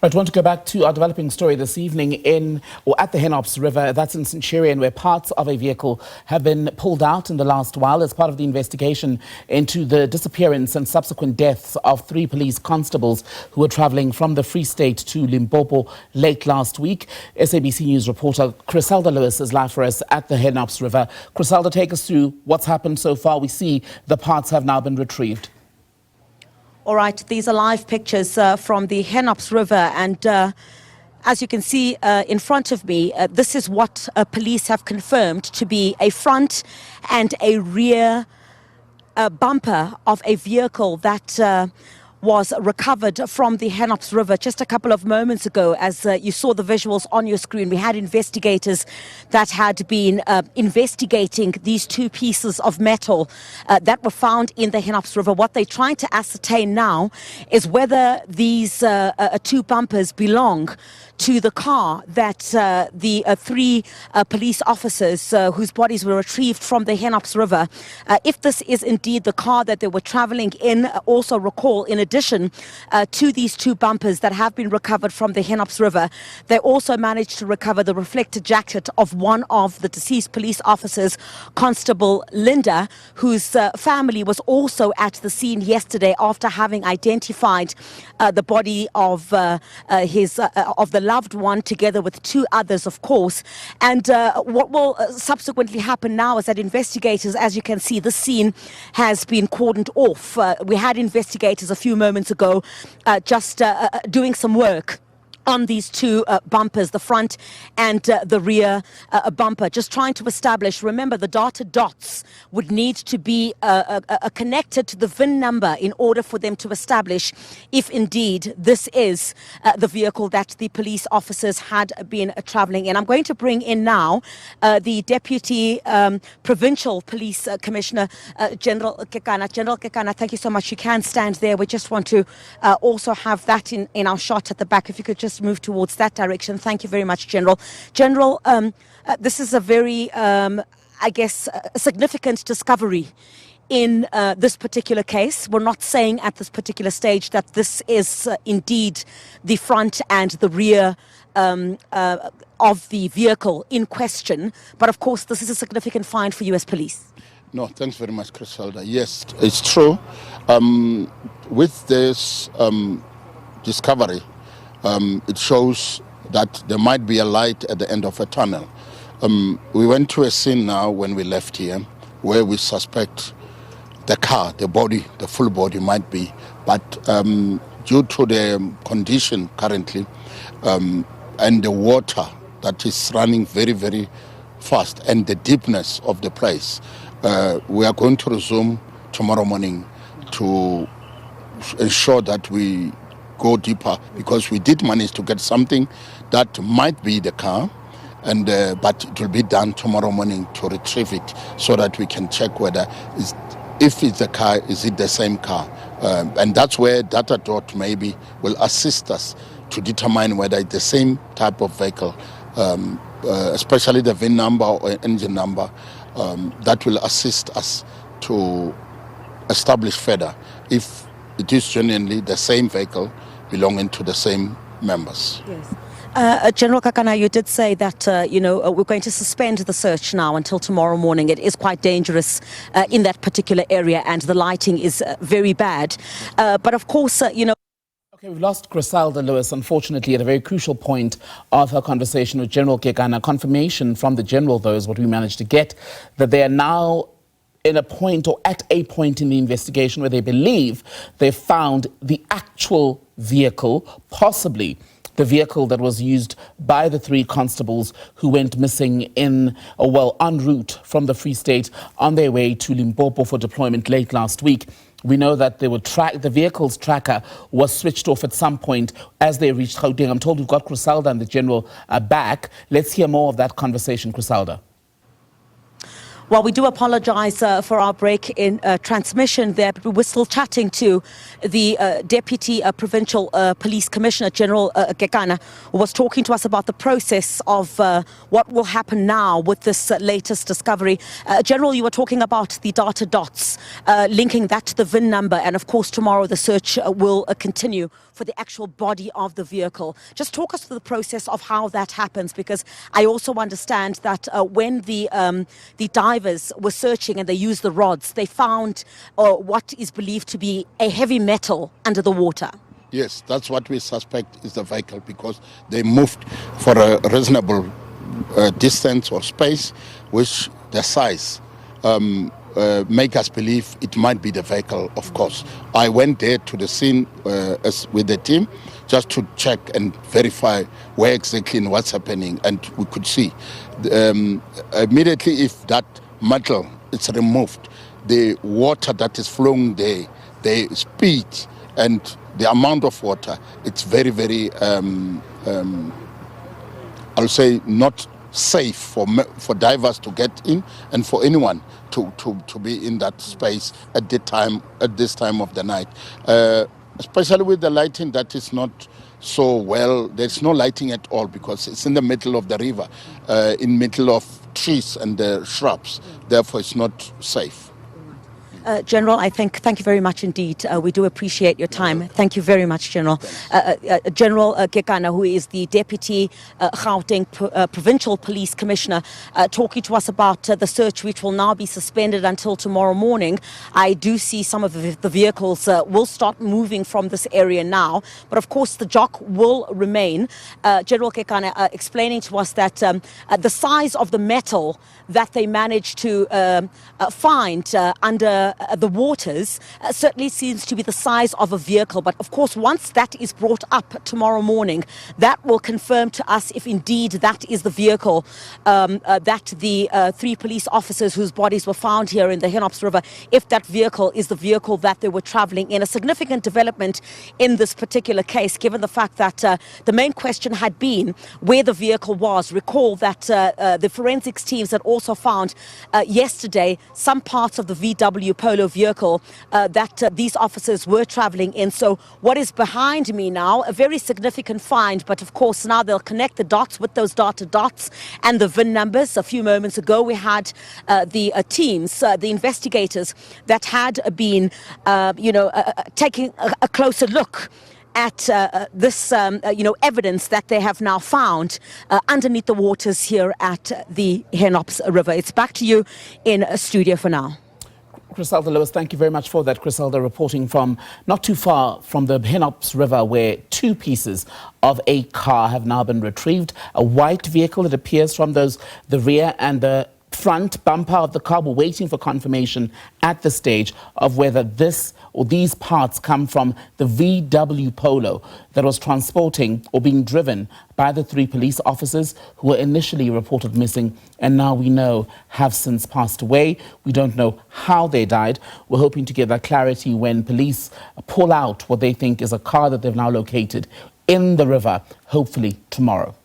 I want to go back to our developing story this evening at the Hennops River. That's in Centurion, where parts of a vehicle have been pulled out in the last while as part of the investigation into the disappearance and subsequent deaths of 3 police constables who were travelling from the Free State to Limpopo late last week. SABC News reporter Griselda Lewis is live for us at the Hennops River. Griselda, take us through what's happened so far. We see the parts have now been retrieved. All right, these are live pictures from the Hennops River, and as you can see in front of me, this is what police have confirmed to be a front and a rear bumper of a vehicle that was recovered from the Hennops River just a couple of moments ago. As you saw the visuals on your screen, we had investigators that had been investigating these 2 pieces of metal that were found in the Hennops River. What they're trying to ascertain now is whether these 2 bumpers belong to the car that the 3 police officers whose bodies were retrieved from the Hennops River, if this is indeed the car that they were traveling in. Also recall, in addition to these 2 bumpers that have been recovered from the Hennops River, they also managed to recover the reflector jacket of one of the deceased police officers, Constable Linda, whose family was also at the scene yesterday after having identified the body of the loved one, together with 2 others, of course. And what will subsequently happen now is that investigators, as you can see, the scene has been cordoned off. We had investigators a few moments ago just doing some work on these 2 bumpers, the front and the rear bumper, just trying to establish. Remember, the dotted dots would need to be connected to the VIN number in order for them to establish if indeed this is the vehicle that the police officers had been traveling in. I'm going to bring in now the Deputy Provincial Police Commissioner, General Kekana. General Kekana, thank you so much. You can stand there. We just want to also have that in our shot at the back. If you could just move towards that direction. Thank you very much, General. General, this is a very, I guess, significant discovery in this particular case. We're not saying at this particular stage that this is indeed the front and the rear of the vehicle in question, but of course this is a significant find for US Police. No, thanks very much, Griselda. Yes, it's true. With this discovery, it shows that there might be a light at the end of a tunnel. We went to a scene now when we left here where we suspect the car, the body, the full body might be, but due to the condition currently and the water that is running very, very fast and the deepness of the place, we are going to resume tomorrow morning to ensure that we go deeper, because we did manage to get something that might be the car, and but it will be done tomorrow morning to retrieve it so that we can check whether if it's the car, is it the same car, and that's where data dot maybe will assist us to determine whether it's the same type of vehicle, especially the VIN number or engine number, that will assist us to establish further if it is genuinely the same vehicle belonging to the same members. Yes. General Kakana, you did say that, we're going to suspend the search now until tomorrow morning. It is quite dangerous in that particular area and the lighting is very bad. But of course, Okay, we've lost Griselda Lewis, unfortunately, at a very crucial point of her conversation with General Kekana. Confirmation from the General, though, is what we managed to get, that they are now in a point, or at a point in the investigation, where they believe they found the actual vehicle, possibly the vehicle that was used by the 3 constables who went missing en route from the Free State on their way to Limpopo for deployment late last week. We know that they were the vehicle's tracker was switched off at some point as they reached Gauteng. I'm told we've got Griselda and the General back. Let's hear more of that conversation, Griselda. Well, we do apologize for our break in transmission there, but we're still chatting to the Deputy Provincial Police Commissioner, General Kekana, who was talking to us about the process of what will happen now with this latest discovery. General, you were talking about the data dots, linking that to the VIN number, and of course tomorrow the search will continue for the actual body of the vehicle. Just talk us through the process of how that happens, because I also understand that when the divers were searching and they used the rods, they found what is believed to be a heavy metal under the water. Yes, that's what we suspect is the vehicle, because they moved for a reasonable distance or space, which the size make us believe it might be the vehicle, of course. I went there to the scene with the team just to check and verify where exactly and what's happening, and we could see immediately if that metal is removed, the water that is flowing there, the speed and the amount of water, it's very, very, I'll say, not safe for divers to get in and for anyone to be in that space at this time of the night. Especially with the lighting that is not so well, there's no lighting at all because it's in the middle of the river, in middle of trees and shrubs. Therefore, it's not safe. General, thank you very much indeed. We do appreciate your time. Thank you very much, General. General Kekana, who is the Deputy Gauteng Provincial Police Commissioner, talking to us about the search, which will now be suspended until tomorrow morning. I do see some of the vehicles will start moving from this area now, but of course the jock will remain. General Kekana explaining to us that the size of the metal that they managed to find under the waters certainly seems to be the size of a vehicle. But of course, once that is brought up tomorrow morning, that will confirm to us if indeed that is the vehicle that the 3 police officers whose bodies were found here in the Hennops River, if that vehicle is the vehicle that they were traveling in. A significant development in this particular case, given the fact that the main question had been where the vehicle was. Recall that the forensics teams had also found yesterday some parts of the VW Polo vehicle that these officers were traveling in. So what is behind me now, a very significant find, but of course now they'll connect the dots with those data dots and the VIN numbers. A few moments ago we had the teams, the investigators that had been taking a closer look at this, evidence that they have now found underneath the waters here at the Hennops River. It's back to you in studio for now. Griselda Lewis, thank you very much for that. Griselda reporting from not too far from the Hennops River, where 2 pieces of a car have now been retrieved. A white vehicle, it appears, from the rear and the front bumper of the car. We're waiting for confirmation at the stage of whether this or these parts come from the VW Polo that was transporting or being driven by the 3 police officers who were initially reported missing and now we know have since passed away. We don't know how they died. We're hoping to get that clarity when police pull out what they think is a car that they've now located in the river, hopefully tomorrow.